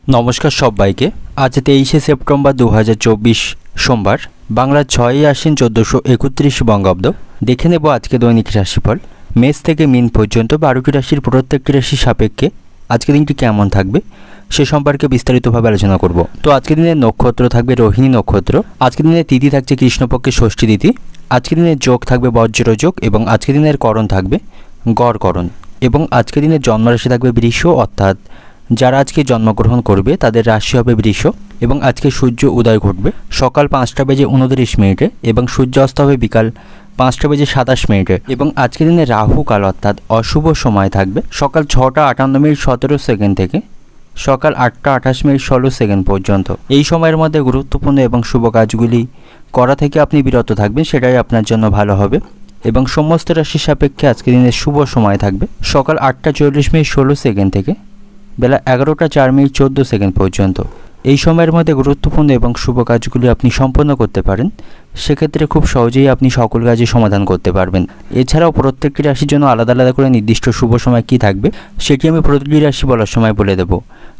নমস্কার সবাইকে। আজ 23শে সেপ্টেম্বর 2024 সোমবার, বাংলার 6ই আশ্বিন 1431 বঙ্গাব্দ। দেখে নেব আজকে দৈনিক রাশিফল। মেষ থেকে মীন পর্যন্ত 12টি রাশির প্রত্যেকটি রাশির সাপেক্ষে আজকের দিনটি কেমন থাকবে সে সম্পর্কে বিস্তারিতভাবে আলোচনা করব। তো আজকের দিনের নক্ষত্র থাকবে রোহিণী নক্ষত্র। আজকের দিনের তিথি থাকছে কৃষ্ণপক্ষের ষষ্ঠী তিথি। আজকের দিনের যোগ থাকবে বজ্র যোগ এবং আজকের দিনের করণ থাকবে গড় করণ। এবং আজকের দিনের জন্মরাশি থাকবে বৃষ, অর্থাৎ যারা আজকে জন্মগ্রহণ করবে তাদের রাশি হবে বৃষ। এবং আজকে সূর্য উদয় ঘটবে সকাল 5:29 এবং সূর্য অস্ত হবে বিকাল 5:27 এবং আজকের দিনে রাহু কাল অর্থাৎ অশুভ সময় থাকবে সকাল 6:58:17 থেকে সকাল 8:28:16 পর্যন্ত। এই সময়ের মধ্যে গুরুত্বপূর্ণ এবং শুভ কাজগুলি করা থেকে আপনি বিরত থাকবেন, সেটাই আপনার জন্য ভালো হবে। এবং সমস্ত রাশির সাপেক্ষে আজকের দিনের শুভ সময় থাকবে সকাল 8:40:16 থেকে বেলা 11:04:14 পর্যন্ত। এই সময়ের মধ্যে গুরুত্বপূর্ণ এবং শুভ কাজগুলি আপনি সম্পন্ন করতে পারেন, সেক্ষেত্রে খুব সহজেই আপনি সকল কাজই সমাধান করতে পারবেন। এছাড়াও প্রত্যেকটি রাশির জন্য আলাদা আলাদা করে নির্দিষ্ট শুভ সময় কী থাকবে সেটি আমি প্রতিটি রাশি বলার সময় বলে দেব।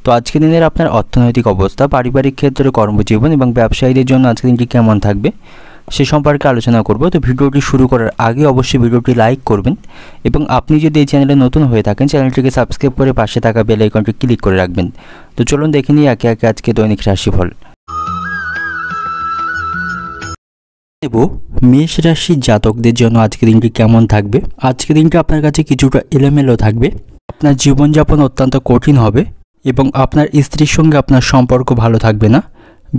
তো আজকের দিনের আপনার অর্থনৈতিক অবস্থা, পারিবারিক ক্ষেত্রে, কর্মজীবন এবং ব্যবসায়ীদের জন্য আজকের দিনটি কেমন থাকবে সে সম্পর্কে আলোচনা করব। তো ভিডিওটি শুরু করার আগে অবশ্যই ভিডিওটি লাইক করবেন এবং আপনি যদি এই চ্যানেলে নতুন হয়ে থাকেন চ্যানেলটিকে সাবস্ক্রাইব করে পাশে থাকা বেল আইকনটি ক্লিক করে রাখবেন। তো চলুন দেখে নিই একে একে আজকে দৈনিক রাশিফল। নেব মেষ রাশির জাতকদের জন্য আজকের দিনটি কেমন থাকবে। আজকের দিনটি আপনার কাছে কিছুটা এলোমেলো থাকবে, আপনার জীবনযাপন অত্যন্ত কঠিন হবে এবং আপনার স্ত্রীর সঙ্গে আপনার সম্পর্ক ভালো থাকবে না।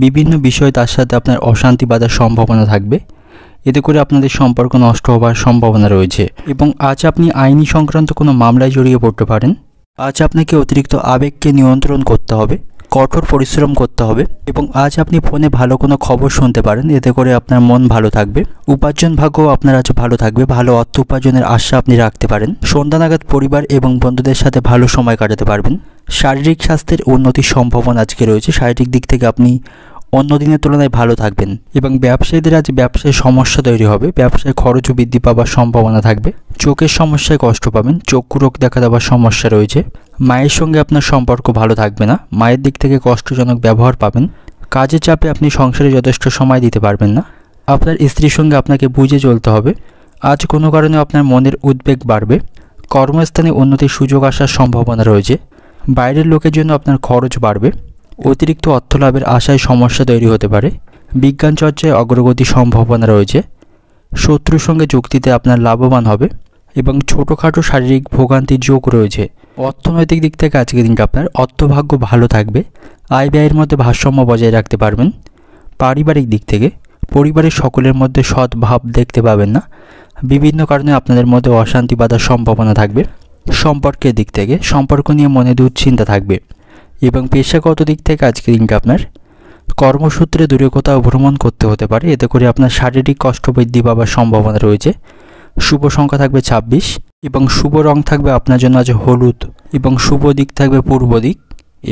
বিভিন্ন বিষয়ে তার সাথে আপনার অশান্তি বাঁধার সম্ভাবনা থাকবে, এতে করে আপনাদের সম্পর্ক নষ্ট হওয়ার সম্ভাবনা রয়েছে। এবং আজ আপনি আইনি সংক্রান্ত কোনো মামলায় জড়িয়ে পড়তে পারেন। আজ আপনাকে অতিরিক্ত আবেগকে নিয়ন্ত্রণ করতে হবে, কঠোর পরিশ্রম করতে হবে। এবং আজ আপনি ফোনে ভালো কোনো খবর শুনতে পারেন, এতে করে আপনার মন ভালো থাকবে। উপার্জন ভাগ্যও আপনার আজ ভালো থাকবে, ভালো অর্থ উপার্জনের আশা আপনি রাখতে পারেন। সন্ধ্যা নাগাদ পরিবার এবং বন্ধুদের সাথে ভালো সময় কাটাতে পারবেন। শারীরিক স্বাস্থ্যের উন্নতির সম্ভাবনা আজকে রয়েছে, শারীরিক দিক থেকে আপনি অন্য দিনের তুলনায় ভালো থাকবেন। এবং ব্যবসায়ীদের আজ ব্যবসায় সমস্যা তৈরি হবে, ব্যবসায় খরচও বৃদ্ধি পাওয়ার সম্ভাবনা থাকবে। চোখের সমস্যায় কষ্ট পাবেন, চক্ষু রোগ দেখা দেওয়ার সমস্যা রয়েছে। মায়ের সঙ্গে আপনার সম্পর্ক ভালো থাকবে না, মায়ের দিক থেকে কষ্টজনক ব্যবহার পাবেন। কাজের চাপে আপনি সংসারে যথেষ্ট সময় দিতে পারবেন না। আপনার স্ত্রীর সঙ্গে আপনাকে বুঝে চলতে হবে। আজ কোনো কারণে আপনার মনের উদ্বেগ বাড়বে। কর্মস্থানে উন্নতির সুযোগ আসার সম্ভাবনা রয়েছে। বাইরের লোকের জন্য আপনার খরচ বাড়বে। অতিরিক্ত অর্থ লাভের আশায় সমস্যা তৈরি হতে পারে। বিজ্ঞান চর্চায় অগ্রগতির সম্ভাবনা রয়েছে। শত্রুর সঙ্গে যুক্তিতে আপনার লাভবান হবে এবং ছোটোখাটো শারীরিক ভোগান্তির যোগ রয়েছে। অর্থনৈতিক দিক থেকে আজকের দিনটা আপনার অর্থভাগ্য ভালো থাকবে, আয় ব্যয়ের মধ্যে ভারসাম্য বজায় রাখতে পারবেন। পারিবারিক দিক থেকে পরিবারের সকলের মধ্যে সদ্ভাব দেখতে পাবেন না, বিভিন্ন কারণে আপনাদের মধ্যে অশান্তি বাঁধার সম্ভাবনা থাকবে। সম্পর্কের দিক থেকে সম্পর্ক নিয়ে মনে দুশ্চিন্তা থাকবে। এবং পেশাগত দিক থেকে আজকের দিনটা আপনার কর্মসূত্রে দূরে কোথাও ভ্রমণ করতে হতে পারে, এতে করে আপনার শারীরিক কষ্ট বৃদ্ধি পাওয়ার সম্ভাবনা রয়েছে। শুভ সংখ্যা থাকবে 26 এবং শুভ রং থাকবে আপনার জন্য আজ হলুদ এবং শুভ দিক থাকবে পূর্ব দিক।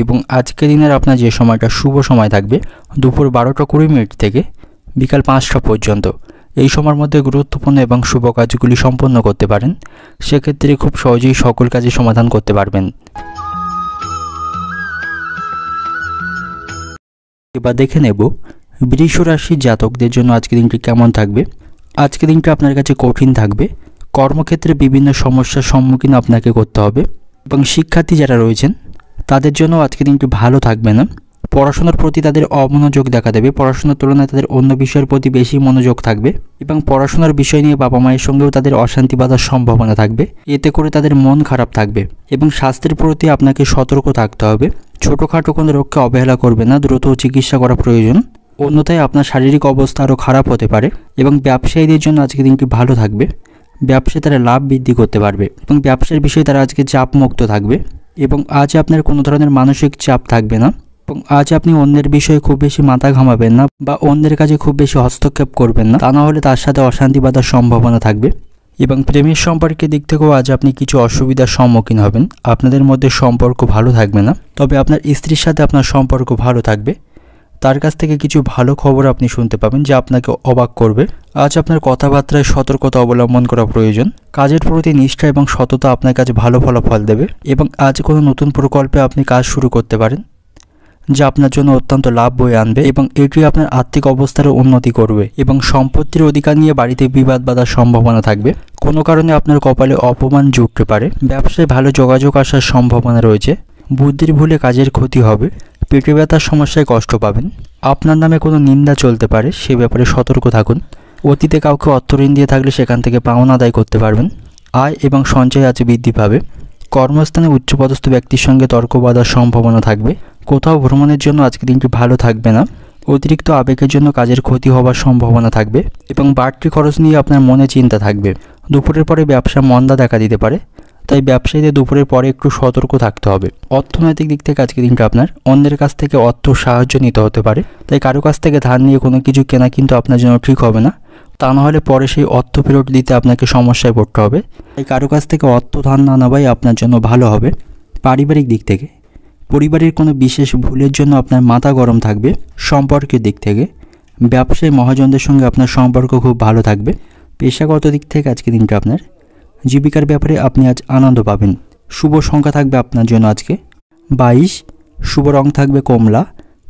এবং আজকের দিনের আপনার যে সময়টা শুভ সময় থাকবে দুপুর 12:20 থেকে বিকাল 5টা পর্যন্ত। এই সময়ের মধ্যে গুরুত্বপূর্ণ এবং শুভ কাজগুলি সম্পন্ন করতে পারেন, সেক্ষেত্রে খুব সহজেই সকল কাজে সমাধান করতে পারবেন। এবার দেখে নেব বৃষ রাশির জাতকদের জন্য আজকের দিনটি কেমন থাকবে। আজকের দিনটা আপনার কাছে কঠিন থাকবে, কর্মক্ষেত্রে বিভিন্ন সমস্যার সম্মুখীন আপনাকে করতে হবে। এবং শিক্ষার্থী যারা রয়েছেন তাদের জন্য আজকের দিনটি ভালো থাকবে না। পড়াশোনার প্রতি তাদের অমনোযোগ দেখা দেবে, পড়াশোনার তুলনায় তাদের অন্য বিষয়ের প্রতি বেশি মনোযোগ থাকবে। এবং পড়াশোনার বিষয় নিয়ে বাবা মায়ের সঙ্গেও তাদের অশান্তি বাঁধার সম্ভাবনা থাকবে, এতে করে তাদের মন খারাপ থাকবে। এবং স্বাস্থ্যের প্রতি আপনাকে সতর্ক থাকতে হবে, ছোটোখাটো কোনো রোগকে অবহেলা করবে না, দ্রুত চিকিৎসা করা প্রয়োজন, অন্যথায় আপনার শারীরিক অবস্থা আরও খারাপ হতে পারে। এবং ব্যবসায়ীদের জন্য আজকের দিনটি ভালো থাকবে, ব্যবসায় তারা লাভ বৃদ্ধি করতে পারবে এবং ব্যবসার বিষয়ে তারা আজকে চাপমুক্ত থাকবে। এবং আজ আপনার কোনো ধরনের মানসিক চাপ থাকবে না। এবং আজ আপনি অন্যের বিষয়ে খুব বেশি মাথা ঘামাবেন না বা অন্যের কাজে খুব বেশি হস্তক্ষেপ করবেন না, তা না হলে তার সাথে অশান্তি বাঁধার সম্ভাবনা থাকবে। এবং প্রেমের সম্পর্কের দিক থেকেও আজ আপনি কিছু অসুবিধার সম্মুখীন হবেন, আপনাদের মধ্যে সম্পর্ক ভালো থাকবে না। তবে আপনার স্ত্রীর সাথে আপনার সম্পর্ক ভালো থাকবে, তার কাছ থেকে কিছু ভালো খবর আপনি শুনতে পাবেন যা আপনাকে অবাক করবে। আজ আপনার কথাবার্তায় সতর্কতা অবলম্বন করা প্রয়োজন। কাজের প্রতি নিষ্ঠা এবং সততা আপনার কাছে ভালো ফলাফল দেবে এবং আজ কোনো নতুন প্রকল্পে আপনি কাজ শুরু করতে পারেন। যা আপনার জন্য অত্যন্ত লাভ বয়ে আনবে এবং এটি আপনার আর্থিক অবস্থার উন্নতি করবে এবং সম্পত্তির অধিকার নিয়ে বাড়িতে বিবাদ বাঁধার সম্ভাবনা থাকবে। কোনো কারণে আপনার কপালে অপমান জুটতে পারে। ব্যবসায় ভালো যোগাযোগ আসার সম্ভাবনা রয়েছে। বুদ্ধির ভুলে কাজের ক্ষতি হবে। পেটে ব্যথার সমস্যায় কষ্ট পাবেন। আপনার নামে কোনো নিন্দা চলতে পারে, সে ব্যাপারে সতর্ক থাকুন। অতীতে কাউকে অর্থ ঋণ দিয়ে থাকলে সেখান থেকে পাওনা আদায় করতে পারবেন। আয় এবং সঞ্চয় আজ বৃদ্ধি পাবে। কর্মস্থানে উচ্চপদস্থ ব্যক্তির সঙ্গে তর্ক বাঁধার সম্ভাবনা থাকবে। কোথাও ভ্রমণের জন্য আজকে দিনটি ভালো থাকবে না। অতিরিক্ত আবেগের জন্য কাজের ক্ষতি হওয়ার সম্ভাবনা থাকবে এবং বাড়তি খরচ নিয়ে আপনার মনে চিন্তা থাকবে। দুপুরের পরে ব্যবসা মন্দা দেখা দিতে পারে, তাই ব্যবসায়ীদের দুপুরের পরে একটু সতর্ক থাকতে হবে। অর্থনৈতিক দিক থেকে আজকে দিনটা আপনার অন্যের কাছ থেকে অর্থ সাহায্য নিতে হতে পারে, তাই কারো কাছ থেকে ধার নিয়ে কোনো কিছু কেনা কিন্তু আপনার জন্য ঠিক হবে না। তা নাহলে পরে সেই অর্থ ফেরত দিতে আপনাকে সমস্যায় পড়তে হবে। তাই কারো কাছ থেকে অর্থ ধার না নেওয়াই আপনার জন্য ভালো হবে। পারিবারিক দিক থেকে পরিবারের কোনো বিশেষ ভুলের জন্য আপনার মাথা গরম থাকবে। সম্পর্কের দিক থেকে ব্যবসায়ী মহাজনদের সঙ্গে আপনার সম্পর্ক খুব ভালো থাকবে। পেশাগত দিক থেকে আজকে দিনটা আপনার জীবিকার ব্যাপারে আপনি আজ আনন্দ পাবেন। শুভ সংখ্যা থাকবে আপনার জন্য আজকে 22। শুভ রং থাকবে কমলা।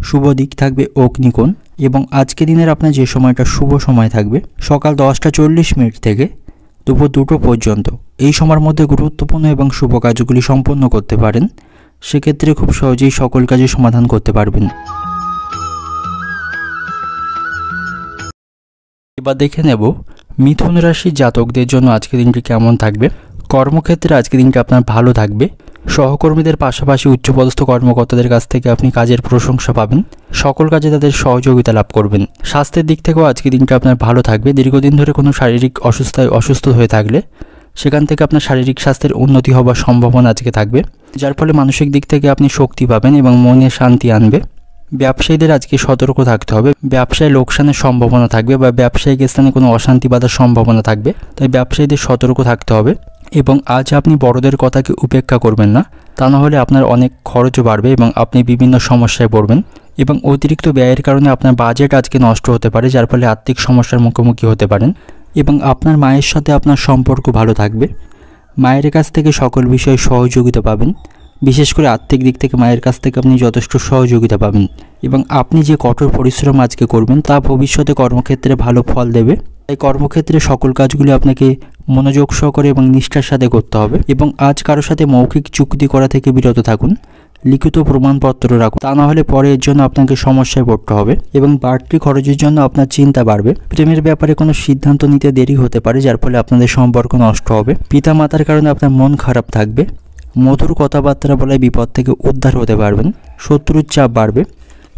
শুভ দিক থাকবে অগ্নিকোণ এবং আজকে দিনের আপনার যে সময়টা শুভ সময় থাকবে সকাল 10:40 থেকে দুপুর 2টো পর্যন্ত। এই সময়ের মধ্যে গুরুত্বপূর্ণ এবং শুভ কাজগুলি সম্পন্ন করতে পারেন। সেক্ষেত্রে খুব সহজেই সকল কাজের সমাধান করতে পারবেন। এবার দেখে নেব মিথুন রাশির জাতকদের জন্য আজকে দিনটি কেমন থাকবে। কর্মক্ষেত্রে আজকে দিনটি আপনার ভালো থাকবে। সহকর্মীদের পাশাপাশি উচ্চপদস্থ কর্মকর্তাদের কাছ থেকে আপনি কাজের প্রশংসা পাবেন। সকল কাজে তাদের সহযোগিতা লাভ করবেন। স্বাস্থ্যের দিক থেকেও আজকে দিনটা আপনার ভালো থাকবে। দীর্ঘদিন ধরে কোনো শারীরিক অসুস্থ হয়ে থাকলে সেখান থেকে আপনার শারীরিক স্বাস্থ্যের উন্নতি হওয়ার সম্ভাবনা আজকে থাকবে, যার ফলে মানসিক দিক থেকে আপনি শক্তি পাবেন এবং মনে শান্তি আনবে। ব্যবসায়ীদের আজকে সতর্ক থাকতে হবে। ব্যবসায় লোকসানের সম্ভাবনা থাকবে বা ব্যবসায়িক স্থানে কোনো অশান্তি বাঁধার সম্ভাবনা থাকবে, তাই ব্যবসায়ীদের সতর্ক থাকতে হবে। এবং আজ আপনি বড়দের কথাকে উপেক্ষা করবেন না, তা না হলে আপনার অনেক খরচও বাড়বে এবং আপনি বিভিন্ন সমস্যায় পড়বেন এবং অতিরিক্ত ব্যয়ের কারণে আপনার বাজেট আজকে নষ্ট হতে পারে, যার ফলে আর্থিক সমস্যার মুখোমুখি হতে পারেন। এবং আপনার মায়ের সাথে আপনার সম্পর্ক ভালো থাকবে। মায়ের কাছ থেকে সকল বিষয়ে সহযোগিতা পাবেন। বিশেষ করে আর্থিক দিক থেকে মায়ের কাছ থেকে আপনি যথেষ্ট সহযোগিতা পাবেন এবং আপনি যে কঠোর পরিশ্রম আজকে করবেন তা ভবিষ্যতে কর্মক্ষেত্রে ভালো ফল দেবে। তাই কর্মক্ষেত্রে সকল কাজগুলি আপনাকে মনোযোগ সহকারে এবং নিষ্ঠার সাথে করতে হবে। এবং আজ কারোর সাথে মৌখিক চুক্তি করা থেকে বিরত থাকুন। লিখিত প্রমাণপত্র রাখুন, তা না হলে পরে এর জন্য আপনাকে সমস্যায় পড়তে হবে এবং বাড়তি খরচের জন্য আপনার চিন্তা বাড়বে। প্রেমের ব্যাপারে কোনো সিদ্ধান্ত নিতে দেরি হতে পারে, যার ফলে আপনাদের সম্পর্ক নষ্ট হবে। পিতামাতার কারণে আপনার মন খারাপ থাকবে। মধুর কথাবার্তা বলে বিপদ থেকে উদ্ধার হতে পারবেন। শত্রুর চাপ বাড়বে।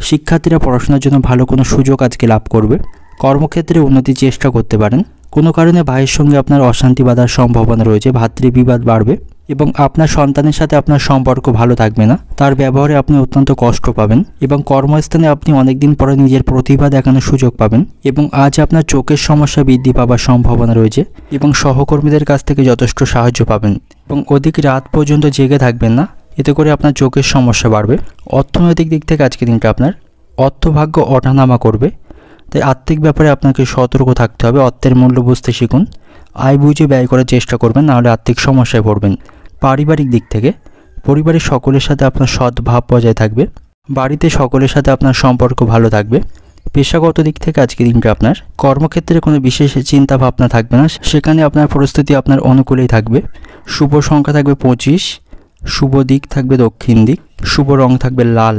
শিক্ষার্থীরা পড়াশোনার জন্য ভালো কোনো সুযোগ আজকে লাভ করবে। কর্মক্ষেত্রে উন্নতির চেষ্টা করতে পারেন। কোনো কারণে ভাইয়ের সঙ্গে আপনার অশান্তি বাঁধার সম্ভাবনা রয়েছে। ভাতৃবিবাদ বাড়বে এবং আপনার সন্তানের সাথে আপনার সম্পর্ক ভালো থাকবে না। তার ব্যবহারে আপনি অত্যন্ত কষ্ট পাবেন এবং কর্মস্থানে আপনি অনেকদিন পরে নিজের প্রতিভা দেখানোর সুযোগ পাবেন এবং আজ আপনার চোখের সমস্যা বৃদ্ধি পাওয়ার সম্ভাবনা রয়েছে এবং সহকর্মীদের কাছ থেকে যথেষ্ট সাহায্য পাবেন এবং অধিক রাত পর্যন্ত জেগে থাকবেন না, এতে করে আপনার চোখের সমস্যা বাড়বে। অর্থনৈতিক দিক থেকে আজকে দিনটা আপনার অর্থভাগ্য ওঠানামা করবে, তাই আর্থিক ব্যাপারে আপনাকে সতর্ক থাকতে হবে। অর্থের মূল্য বুঝতে শিখুন। আয় বুঝে ব্যয় করার চেষ্টা করবেন, নাহলে আর্থিক সমস্যায় পড়বেন। পারিবারিক দিক থেকে পরিবারের সকলের সাথে আপনার সদ্ভাব বজায় থাকবে। বাড়িতে সকলের সাথে আপনার সম্পর্ক ভালো থাকবে। পেশাগত দিক থেকে আজকে দিনটা আপনার কর্মক্ষেত্রে কোনো বিশেষ চিন্তা ভাবনা থাকবে না, সেখানে আপনার পরিস্থিতি আপনার অনুকূলেই থাকবে। শুভ সংখ্যা থাকবে 25। শুভ দিক থাকবে দক্ষিণ দিক। শুভ রং থাকবে লাল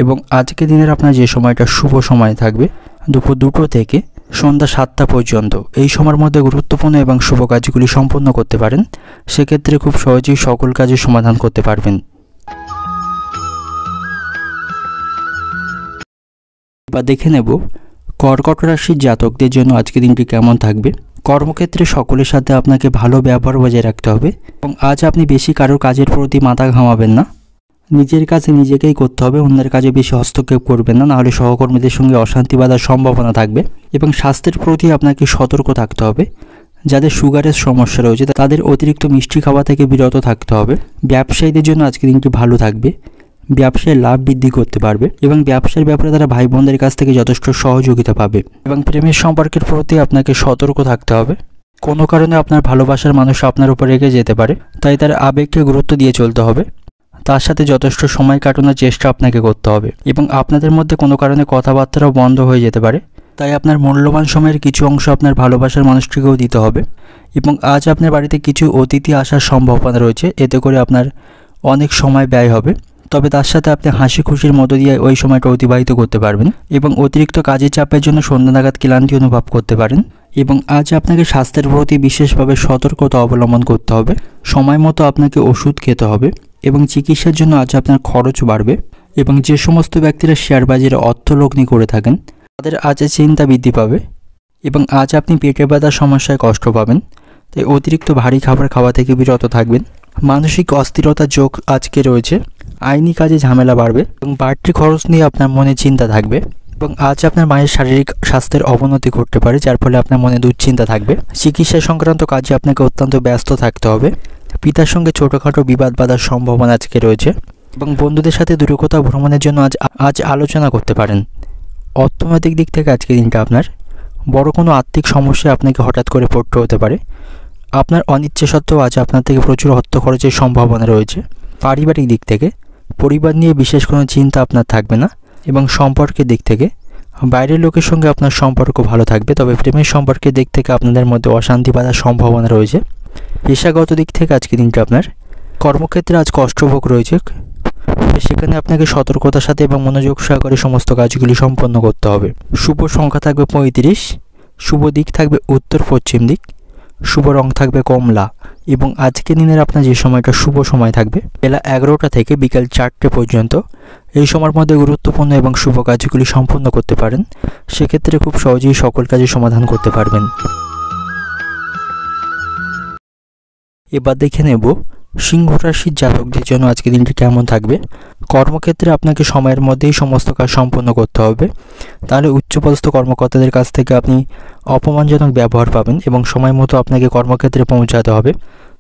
এবং আজকে দিনের আপনার যে সময়টা শুভ সময় থাকবে দুপুর 2টো থেকে সন্ধ্যা 7টা পর্যন্ত। এই সময়ের মধ্যে গুরুত্বপূর্ণ এবং শুভ কাজগুলি সম্পন্ন করতে পারেন। সেক্ষেত্রে খুব সহজেই সকল কাজের সমাধান করতে পারবেন। বা দেখে নেব কর্কট রাশির জাতকদের জন্য আজকে দিনটি কেমন থাকবে। কর্মক্ষেত্রে সকলের সাথে আপনাকে ভালো ব্যবহার বজায় রাখতে হবে এবং আজ আপনি বেশি কারোর কাজের প্রতি মাথা ঘামাবেন না। নিজের কাজে নিজেকেই করতে হবে। অন্যের কাজে বেশি হস্তক্ষেপ করবেন না, নাহলে সহকর্মীদের সঙ্গে অশান্তি বাঁধার সম্ভাবনা থাকবে এবং স্বাস্থ্যের প্রতি আপনাকে সতর্ক থাকতে হবে। যাদের সুগারের সমস্যা রয়েছে তাদের অতিরিক্ত মিষ্টি খাওয়া থেকে বিরত থাকতে হবে। ব্যবসায়ীদের জন্য আজকে দিনটি ভালো থাকবে। ব্যবসায় লাভ বৃদ্ধি করতে পারবে এবং ব্যবসার ব্যাপারে তারা ভাই বোনদের কাছ থেকে যথেষ্ট সহযোগিতা পাবে এবং প্রেমের সম্পর্কের প্রতি আপনাকে সতর্ক থাকতে হবে। কোনো কারণে আপনার ভালোবাসার মানুষ আপনার উপর রেগে যেতে পারে, তাই তার আবেগকে গুরুত্ব দিয়ে চলতে হবে। তার সাথে যথেষ্ট সময় কাটানোর চেষ্টা আপনাকে করতে হবে এবং আপনাদের মধ্যে কোনো কারণে কথাবার্তাও বন্ধ হয়ে যেতে পারে, তাই আপনার মূল্যবান সময়ের কিছু অংশ আপনার ভালোবাসার মানুষটিকেও দিতে হবে। এবং আজ আপনার বাড়িতে কিছু অতিথি আসার সম্ভাবনা রয়েছে, এতে করে আপনার অনেক সময় ব্যয় হবে, তবে তার সাথে আপনি হাসি খুশির মধ্য দিয়ে ওই সময়টা অতিবাহিত করতে পারবেন এবং অতিরিক্ত কাজের চাপের জন্য সন্ধ্যা নাগাদ ক্লান্তি অনুভব করতে পারেন। এবং আজ আপনাকে স্বাস্থ্যের প্রতি বিশেষভাবে সতর্কতা অবলম্বন করতে হবে, সময় মতো আপনাকে ওষুধ খেতে হবে এবং চিকিৎসার জন্য আজ আপনার খরচ বাড়বে। এবং যে সমস্ত ব্যক্তিরা শেয়ার বাজারে অর্থ লগ্নি করে থাকেন তাদের আজ চিন্তা বৃদ্ধি পাবে এবং আজ আপনি পেটে ব্যথার সমস্যায় কষ্ট পাবেন, তাই অতিরিক্ত ভারী খাবার খাওয়া থেকে বিরত থাকবেন। মানসিক অস্থিরতার যোগ আজকে রয়েছে, আইনি কাজে ঝামেলা বাড়বে এবং বাড়তি খরচ নিয়ে আপনার মনে চিন্তা থাকবে এবং আজ আপনার মায়ের শারীরিক স্বাস্থ্যের অবনতি ঘটতে পারে, যার ফলে আপনার মনে দুশ্চিন্তা থাকবে। চিকিৎসা সংক্রান্ত কাজে আপনাকে অত্যন্ত ব্যস্ত থাকতে হবে। পিতার সঙ্গে ছোটোখাটো বিবাদ বাঁধার সম্ভাবনা আজকে রয়েছে এবং বন্ধুদের সাথে দূরকথা ভ্রমণের জন্য আজ আলোচনা করতে পারেন। অর্থনৈতিক দিক থেকে আজকের দিনটা আপনার বড় কোনো আর্থিক সমস্যায় আপনাকে হঠাৎ করে পড়তে হতে পারে। আপনার অনিচ্ছা সত্ত্বেও আজ আপনার থেকে প্রচুর অর্থ খরচের সম্ভাবনা রয়েছে। পারিবারিক দিক থেকে পরিবার নিয়ে বিশেষ কোনো চিন্তা আপনার থাকবে না এবং সম্পর্কের দিক থেকে বাইরের লোকের সঙ্গে আপনার সম্পর্ক ভালো থাকবে, তবে প্রেমের সম্পর্কের দিক থেকে আপনাদের মধ্যে অশান্তি বাঁধার সম্ভাবনা রয়েছে। পেশাগত দিক থেকে আজকের দিনটা আপনার কর্মক্ষেত্রে আজ কষ্টভোগ রয়েছে, সেখানে আপনাকে সতর্কতার সাথে এবং মনোযোগ সহকারে সমস্ত কাজগুলি সম্পন্ন করতে হবে। শুভ সংখ্যা থাকবে 35, শুভ দিক থাকবে উত্তর পশ্চিম দিক, শুভ রং থাকবে কমলা এবং আজকের দিনের আপনার যে সময়টা শুভ সময় থাকবে বেলা 11টা থেকে বিকাল 4টে পর্যন্ত। এই সময়ের মধ্যে গুরুত্বপূর্ণ এবং শুভ কাজগুলি সম্পন্ন করতে পারেন, সেক্ষেত্রে খুব সহজেই সকল কাজে সমাধান করতে পারবেন। এবার দেখে নেব সিংহ রাশির জাতকদের জন্য আজকের দিনটি কেমন থাকবে। কর্মক্ষেত্রে আপনাকে সময়ের মধ্যেই সমস্ত কাজ সম্পন্ন করতে হবে, তাহলে উচ্চপদস্থ কর্মকর্তাদের কাছ থেকে আপনি অপমানজনক ব্যবহার পাবেন এবং সময় মতো আপনাকে কর্মক্ষেত্রে পৌঁছাতে হবে।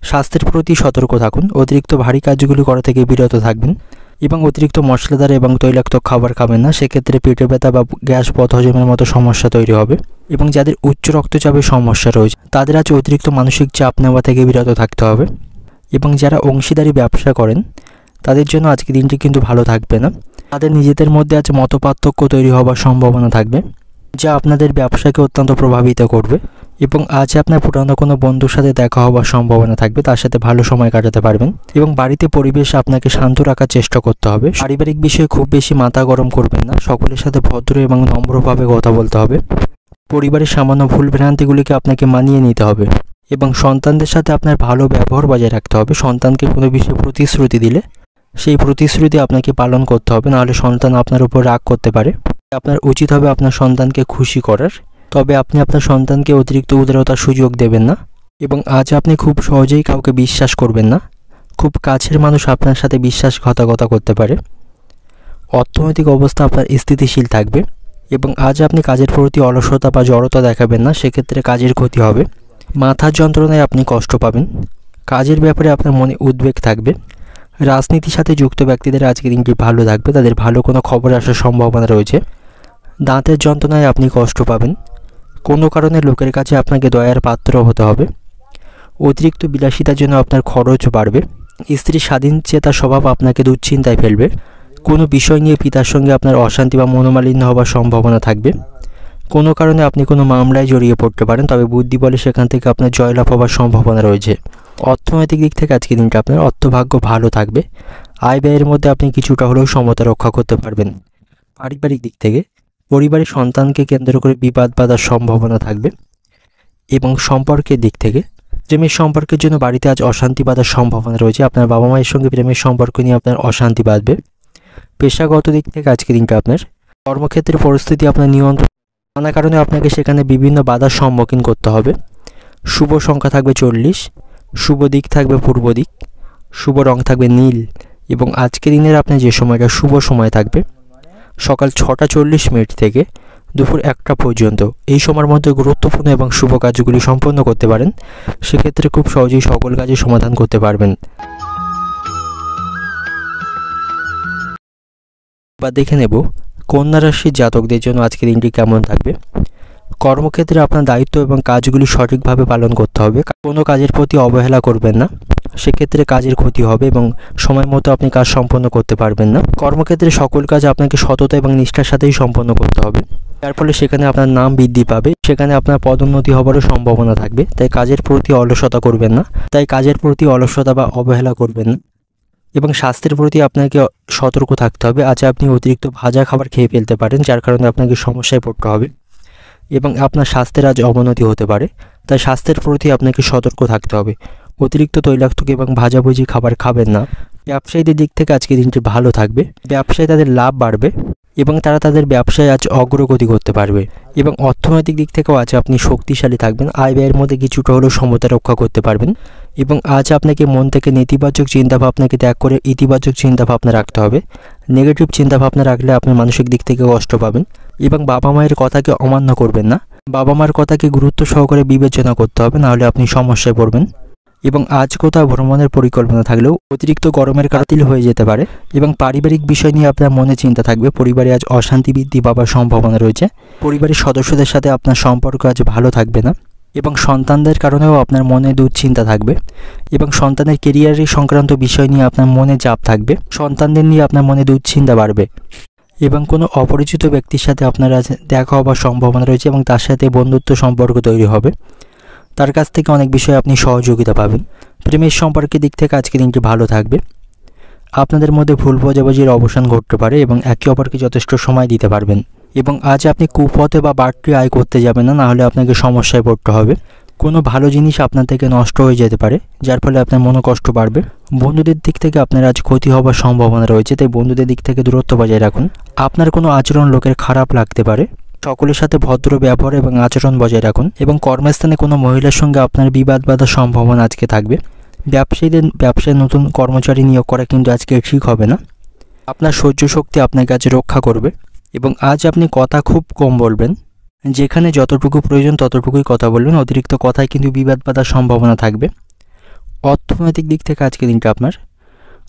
স্বাস্থ্যের প্রতি সতর্ক থাকুন, অতিরিক্ত ভারী কাজগুলি করা থেকে বিরত থাকবেন এবং অতিরিক্ত মশলাদার এবং তৈলাক্ত খাবার খাবেন না, সেক্ষেত্রে পেটে ব্যথা বা গ্যাস পথ হজমের মতো সমস্যা তৈরি হবে। এবং যাদের উচ্চ রক্তচাপের সমস্যা রয়েছে তাদের আজ অতিরিক্ত মানসিক চাপ নেওয়া থেকে বিরত থাকতে হবে। এবং যারা অংশীদারি ব্যবসা করেন তাদের জন্য আজকে দিনটি কিন্তু ভালো থাকবে না, তাদের নিজেদের মধ্যে আজ মতপার্থক্য তৈরি হওয়ার সম্ভাবনা থাকবে, যা আপনাদের ব্যবসাকে অত্যন্ত প্রভাবিত করবে। এবং আজ আপনার পুরানো কোনো বন্ধুর সাথে দেখা হওয়ার সম্ভাবনা থাকবে, তার সাথে ভালো সময় কাটাতে পারবেন। এবং বাড়িতে পরিবেশ আপনাকে শান্ত রাখার চেষ্টা করতে হবে। পারিবারিক বিষয়ে খুব বেশি মাথা গরম করবেন না, সকলের সাথে ভদ্র এবং নম্রভাবে কথা বলতে হবে। পরিবারের সামান্য ভুল ভ্রান্তিগুলিকে আপনাকে মানিয়ে নিতে হবে এবং সন্তানদের সাথে আপনার ভালো ব্যবহার বজায় রাখতে হবে। সন্তানকে কোনো বিষয়ে প্রতিশ্রুতি দিলে সেই প্রতিশ্রুতি আপনাকে পালন করতে হবে, নাহলে সন্তান আপনার উপর রাগ করতে পারে। আপনার উচিত হবে আপনার সন্তানকে খুশি করার, তবে আপনি আপনার সন্তানকে অতিরিক্ত উদারতার সুযোগ দেবেন না। এবং আজ আপনি খুব সহজেই কাউকে বিশ্বাস করবেন না, খুব কাছের মানুষ আপনার সাথে বিশ্বাসঘাতকতা করতে পারে। অর্থনৈতিক অবস্থা আপনার স্থিতিশীল থাকবে এবং আজ আপনি কাজের প্রতি অলসতা বা জড়তা দেখাবেন না, সেক্ষেত্রে কাজের ক্ষতি হবে। মাথার যন্ত্রণায় আপনি কষ্ট পাবেন, কাজের ব্যাপারে আপনার মনে উদ্বেগ থাকবে। রাজনীতির সাথে যুক্ত ব্যক্তিদের আজকের দিনটি ভালো থাকবে, তাদের ভালো কোনো খবর আসার সম্ভাবনা রয়েছে। দাঁতের যন্ত্রণায় আপনি কষ্ট পাবেন, কোনো কারণে লোকের কাছে আপনাকে দয়ার পাত্র হতে হবে। অতিরিক্ত বিলাসিতার জন্য আপনার খরচ বাড়বে। স্ত্রীর স্বাধীনচেতা স্বভাব আপনাকে দুশ্চিন্তায় ফেলবে। কোনো বিষয় নিয়ে পিতার সঙ্গে আপনার অশান্তি বা মনোমালিন্য হওয়ার সম্ভাবনা থাকবে। কোনো কারণে আপনি কোনো মামলায় জড়িয়ে পড়তে পারেন, তবে বুদ্ধি বলে সেখান থেকে আপনার জয়লাভ হওয়ার সম্ভাবনা রয়েছে। অর্থনৈতিক দিক থেকে আজকের দিনটা আপনার অর্থভাগ্য ভালো থাকবে, আয় ব্যয়ের মধ্যে আপনি কিছুটা হলেও সমতা রক্ষা করতে পারবেন। পারিবারিক দিক থেকে পরিবারের সন্তানকে কেন্দ্র করে বিবাদ বাঁধার সম্ভাবনা থাকবে এবং সম্পর্কের দিক থেকে প্রেমের সম্পর্কের জন্য বাড়িতে আজ অশান্তি বাঁধার সম্ভাবনা রয়েছে। আপনার বাবা মায়ের সঙ্গে প্রেমের সম্পর্ক নিয়ে আপনার অশান্তি বাঁধবে। পেশাগত দিক থেকে আজকের দিনটা আপনার কর্মক্ষেত্রে পরিস্থিতি আপনার নিয়ন্ত্রণ, নানা কারণে আপনাকে সেখানে বিভিন্ন বাধার সম্মুখীন করতে হবে। শুভ সংখ্যা থাকবে 40, শুভ দিক থাকবে পূর্ব দিক, শুভ রং থাকবে নীল এবং আজকের দিনের আপনার যে সময়টা শুভ সময় থাকবে সকাল 6:40 থেকে দুপুর 1টা পর্যন্ত। এই সময়ের মধ্যে গুরুত্বপূর্ণ এবং শুভ কাজগুলি সম্পন্ন করতে পারেন, সেক্ষেত্রে খুব সহজেই সকল কাজে সমাধান করতে পারবেন। বা দেখে নেব কন্যা রাশির জাতকদের জন্য আজকের দিনটি কেমন থাকবে। কর্মক্ষেত্রে আপনার দায়িত্ব এবং কাজগুলি সঠিকভাবে পালন করতে হবে, কোনো কাজের প্রতি অবহেলা করবেন না। সেক্ষেত্রে কাজের ক্ষতি হবে এবং সময় মতো আপনি কাজ সম্পন্ন করতে পারবেন না। কর্মক্ষেত্রে সকল কাজ আপনাকে সততা এবং নিষ্ঠার সাথেই সম্পন্ন করতে হবে, যার ফলে সেখানে আপনার নাম বৃদ্ধি পাবে, সেখানে আপনার পদোন্নতি হবারও সম্ভাবনা থাকবে। তাই কাজের প্রতি অলসতা করবেন না, বা অবহেলা করবেন না। এবং স্বাস্থ্যের প্রতি আপনাকে সতর্ক থাকতে হবে। আজ আপনি অতিরিক্ত ভাজা খাবার খেয়ে ফেলতে পারেন, যার কারণে আপনাকে সমস্যায় পড়তে হবে এবং আপনার স্বাস্থ্যের আজ অবনতি হতে পারে। তাই স্বাস্থ্যের প্রতি আপনাকে সতর্ক থাকতে হবে। অতিরিক্ত তৈলাক্ত এবং ভাজাভুজি খাবার খাবেন না। ব্যবসায়ীদের দিক থেকে আজকে দিনটি ভালো থাকবে। ব্যবসায় তাদের লাভ বাড়বে এবং তারা তাদের ব্যবসায় আজ অগ্রগতি করতে পারবে। এবং অর্থনৈতিক দিক থেকেও আজ আপনি শক্তিশালী থাকবেন। আয় ব্যয়ের মধ্যে কিছুটা হলেও সমতা রক্ষা করতে পারবেন। এবং আজ আপনাকে মন থেকে নেতিবাচক চিন্তাভাবনাকে ত্যাগ করে ইতিবাচক চিন্তাভাবনা রাখতে হবে। নেগেটিভ চিন্তাভাবনা রাখলে আপনি মানসিক দিক থেকে কষ্ট পাবেন। এবং বাবা মায়ের কথাকে অমান্য করবেন না। বাবা মার কথাকে গুরুত্ব সহকারে বিবেচনা করতে হবে, নাহলে আপনি সমস্যায় পড়বেন। এবং আজ কোথাও ভ্রমণের পরিকল্পনা থাকলেও অতিরিক্ত গরমের কারণে হয়ে যেতে পারে। এবং পারিবারিক বিষয় নিয়ে আপনার মনে চিন্তা থাকবে। পরিবারে আজ অশান্তি বৃদ্ধি পাওয়ার সম্ভাবনা রয়েছে। পরিবারের সদস্যদের সাথে আপনার সম্পর্ক আজ ভালো থাকবে না। এবং সন্তানদের কারণেও আপনার মনে দুশ্চিন্তা থাকবে। এবং সন্তানের কেরিয়ারের সংক্রান্ত বিষয় নিয়ে আপনার মনে চাপ থাকবে। সন্তানদের নিয়ে আপনার মনে দুশ্চিন্তা বাড়বে। এবং কোনো অপরিচিত ব্যক্তির সাথে আপনার আজ দেখা হবার সম্ভাবনা রয়েছে এবং তার সাথে বন্ধুত্ব সম্পর্ক তৈরি হবে। তার কাছ থেকে অনেক বিষয়ে আপনি সহযোগিতা পাবেন। প্রেমের সম্পর্কের দিক থেকে আজকে দিনটি ভালো থাকবে। আপনাদের মধ্যে ভুল বোঝাবুঝির অবসান ঘটতে পারে এবং একে অপরকে যথেষ্ট সময় দিতে পারবেন। এবং আজ আপনি কুপথে বা বাড়তি আয় করতে যাবেন না, নাহলে আপনাকে সমস্যায় পড়তে হবে। কোনো ভালো জিনিস আপনার থেকে নষ্ট হয়ে যেতে পারে, যার ফলে আপনার মনোকষ্ট বাড়বে। বন্ধুদের দিক থেকে আপনার আজ ক্ষতি হওয়ার সম্ভাবনা রয়েছে, তাই বন্ধুদের দিক থেকে দূরত্ব বজায় রাখুন। আপনার কোনো আচরণ লোকের খারাপ লাগতে পারে। সকলের সাথে ভদ্র ব্যবহার এবং আচরণ বজায় রাখুন। এবং কর্মস্থানে কোনো মহিলার সঙ্গে আপনার বিবাদ বাঁধার সম্ভাবনা আজকে থাকবে। ব্যবসায়ীদের ব্যবসায় নতুন কর্মচারী নিয়োগ করা কিন্তু আজকে ঠিক হবে না। আপনার সহ্য শক্তি আপনাকে আজ রক্ষা করবে। এবং আজ আপনি কথা খুব কম বলবেন। যেখানে যতটুকু প্রয়োজন ততটুকুই কথা বলবেন। অতিরিক্ত কথায় কিন্তু বিবাদ বাঁধার সম্ভাবনা থাকবে। অর্থনৈতিক দিক থেকে আজকে দিনটা আপনার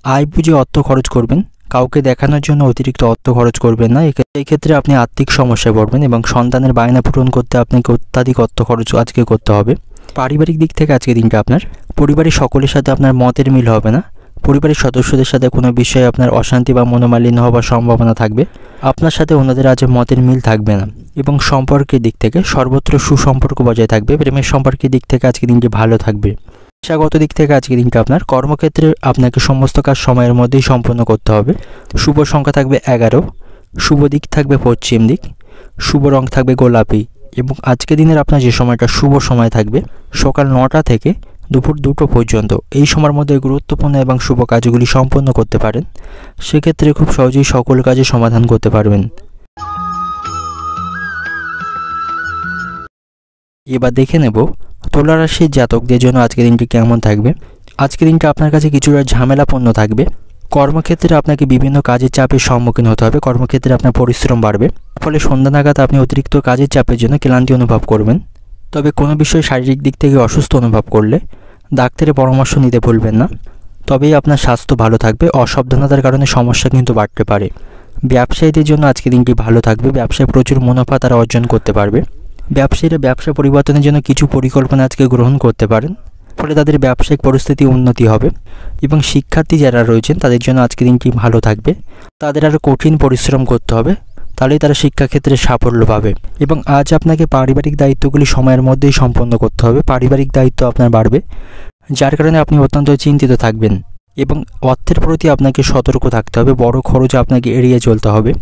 আয় বুঝে অর্থ খরচ করবেন। কাউকে দেখানোর জন্য অতিরিক্ত অর্থ খরচ করবেন না। এই ক্ষেত্রে আপনি আর্থিক সমস্যায় পড়বেন এবং সন্তানের বায়না পূরণ করতে আপনাকে অত্যাধিক অর্থ খরচ আজকে করতে হবে। পারিবারিক দিক থেকে আজকে দিনটা আপনার পরিবারের সকলের সাথে আপনার মতের মিল হবে না। পরিবারের সদস্যদের সাথে কোনো বিষয়ে আপনার অশান্তি বা মনোমালিন্য হওয়ার সম্ভাবনা থাকবে। আপনার সাথে ওনাদের আজ মতের মিল থাকবে না। এবং সম্পর্কের দিক থেকে সর্বত্র সুসম্পর্ক বজায় থাকবে। প্রেমের সম্পর্কের দিক থেকে আজকে দিনটি ভালো থাকবে। পেশাগত দিক থেকে আজকে দিনটা আপনার কর্মক্ষেত্রে আপনাকে সমস্ত কাজ সময়ের মধ্যেই সম্পন্ন করতে হবে। শুভ সংখ্যা থাকবে 11, শুভ দিক থাকবে পশ্চিম দিক, শুভ রং থাকবে গোলাপি। এবং আজকে দিনের আপনার যে সময়টা শুভ সময় থাকবে সকাল 9টা থেকে দুপুর 2টো পর্যন্ত। এই সময়ের মধ্যে গুরুত্বপূর্ণ এবং শুভ কাজগুলি সম্পন্ন করতে পারেন। সেক্ষেত্রে খুব সহজেই সকল কাজে সমাধান করতে পারবেন। এবার দেখে নেব তুলা রাশির জাতকদের জন্য আজকের দিনটি কেমন থাকবে। আজকের দিনটা আপনার কাছে কিছুটা ঝামেলাপূর্ণ থাকবে। কর্মক্ষেত্রে আপনাকে বিভিন্ন কাজের চাপের সম্মুখীন হতে হবে। কর্মক্ষেত্রে আপনার পরিশ্রম বাড়বে, ফলে সন্ধ্যা নাগাদ আপনি অতিরিক্ত কাজের চাপের জন্য ক্লান্তি অনুভব করবেন। তবে কোনো বিষয়ে শারীরিক দিক থেকে অসুস্থ অনুভব করলে ডাক্তারের পরামর্শ নিতে ভুলবেন না। তবেই আপনার স্বাস্থ্য ভালো থাকবে। অসাবধানতার কারণে সমস্যা কিন্তু বাড়তে পারে। ব্যবসায়ীদের জন্য আজকের দিনটি ভালো থাকবে। ব্যবসায় প্রচুর মুনাফা তারা অর্জন করতে পারবে। ব্যবসায়ীরা ব্যবসা পরিবর্তনের জন্য কিছু পরিকল্পনা আজকে গ্রহণ করতে পারেন, ফলে তাদের ব্যবসায়িক পরিস্থিতি উন্নতি হবে। এবং শিক্ষার্থী যারা রয়েছেন তাদের জন্য আজকের দিনটি ভালো থাকবে। তাদের আরও কঠিন পরিশ্রম করতে হবে, তাহলেই তারা শিক্ষাক্ষেত্রে সাফল্য পাবে। এবং আজ আপনাকে পারিবারিক দায়িত্বগুলি সময়ের মধ্যেই সম্পন্ন করতে হবে। পারিবারিক দায়িত্ব আপনার বাড়বে, যার কারণে আপনি অত্যন্ত চিন্তিত থাকবেন। এবং অর্থের প্রতি আপনাকে সতর্ক থাকতে হবে। বড় খরচ আপনাকে এড়িয়ে চলতে হবে।